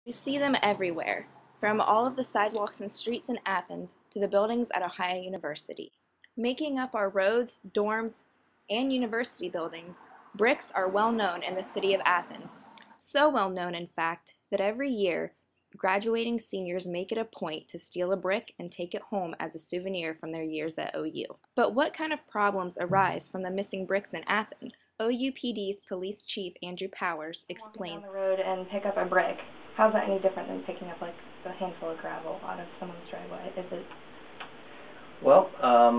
We see them everywhere, from all of the sidewalks and streets in Athens to the buildings at Ohio University. Making up our roads, dorms, and university buildings, bricks are well known in the city of Athens. So well known, in fact, that every year, graduating seniors make it a point to steal a brick and take it home as a souvenir from their years at OU. But what kind of problems arise from the missing bricks in Athens? OUPD's Police Chief Andrew Powers Walking down explains. the road and pick up a brick. How's that any different than picking up like a handful of gravel out of someone's driveway? Is it? Well, I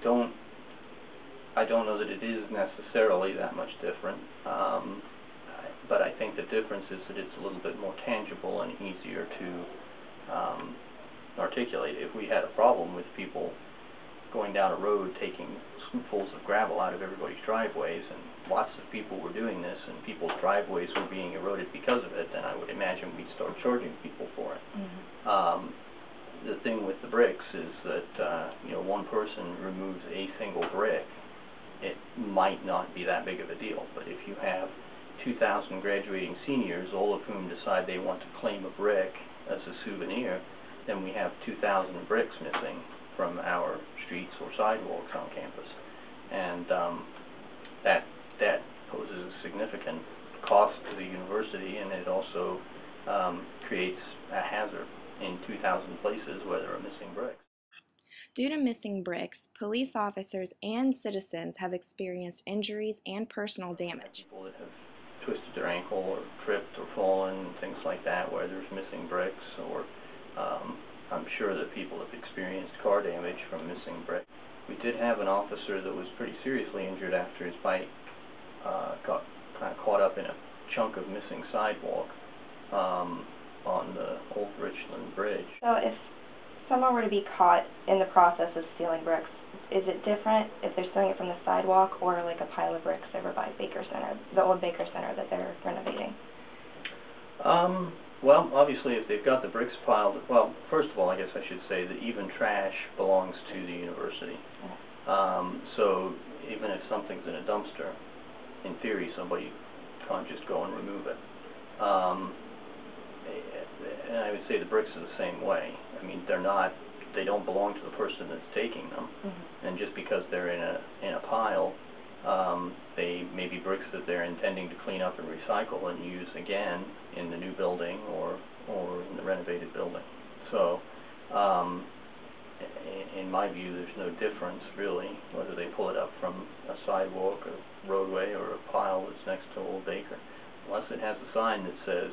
don't know that it is necessarily that much different, but I think the difference is that it's a little bit more tangible and easier to articulate. If we had a problem with people going down a road taking scoopfuls of gravel out of everybody's driveways, and lots of people were doing this, and people's driveways were being eroded because of it, then I would imagine we'd start charging people for it. Mm-hmm. The thing with the bricks is that one person removes a single brick, it might not be that big of a deal. But if you have 2,000 graduating seniors, all of whom decide they want to claim a brick as a souvenir, then we have 2,000 bricks missing from our streets or sidewalks on campus, and that poses a significant cost to the university, and it also creates a hazard in 2,000 places where there are missing bricks. Due to missing bricks, police officers and citizens have experienced injuries and personal damage. People that have twisted their ankle or tripped or fallen, things like that, where there's missing bricks, or I'm sure that people have experienced car damage from missing bricks. We did have an officer that was pretty seriously injured after his bike got kind of caught up in a chunk of missing sidewalk on the Old Richland Bridge. So if someone were to be caught in the process of stealing bricks, is it different if they're stealing it from the sidewalk or like a pile of bricks over by Baker Center, the old Baker Center that they're renovating? Well, obviously, if they've got the bricks piled, well, first of all, I guess I should say that even trash belongs to the university. So even if something's in a dumpster, in theory, somebody can't just go and remove it. And I would say the bricks are the same way. I mean, they don't belong to the person that's taking them. Mm-hmm. And just because they're in a pile, they may be bricks that they're intending to clean up and recycle and use again in the new building or in the renovated building. So, in my view, there's no difference really whether they pull it up from a sidewalk or roadway or a pile that's next to Old Baker, unless it has a sign that says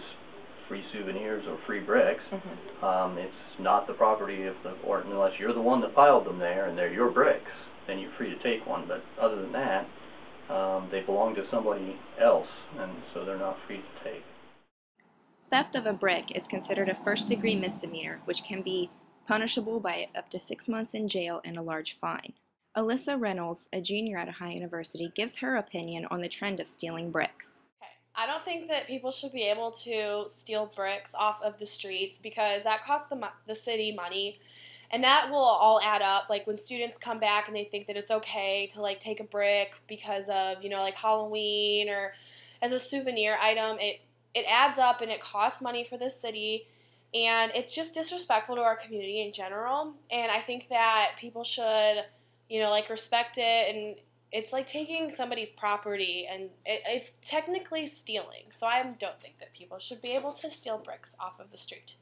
free souvenirs or free bricks. Mm-hmm. It's not the property of or unless you're the one that piled them there and they're your bricks, then you're free to take one. But other than that, they belong to somebody else, and so they're not free to take. Theft of a brick is considered a first-degree misdemeanor, which can be punishable by up to 6 months in jail and a large fine. Alyssa Reynolds, a junior at Ohio University, gives her opinion on the trend of stealing bricks. Okay. I don't think that people should be able to steal bricks off of the streets because that costs the city money, and that will all add up. Like when students come back and they think that it's okay to like take a brick because of like Halloween or as a souvenir item, it adds up and it costs money for the city, and it's just disrespectful to our community in general. And I think that people should respect it, and it's like taking somebody's property, and it's technically stealing. So I don't think that people should be able to steal bricks off of the street.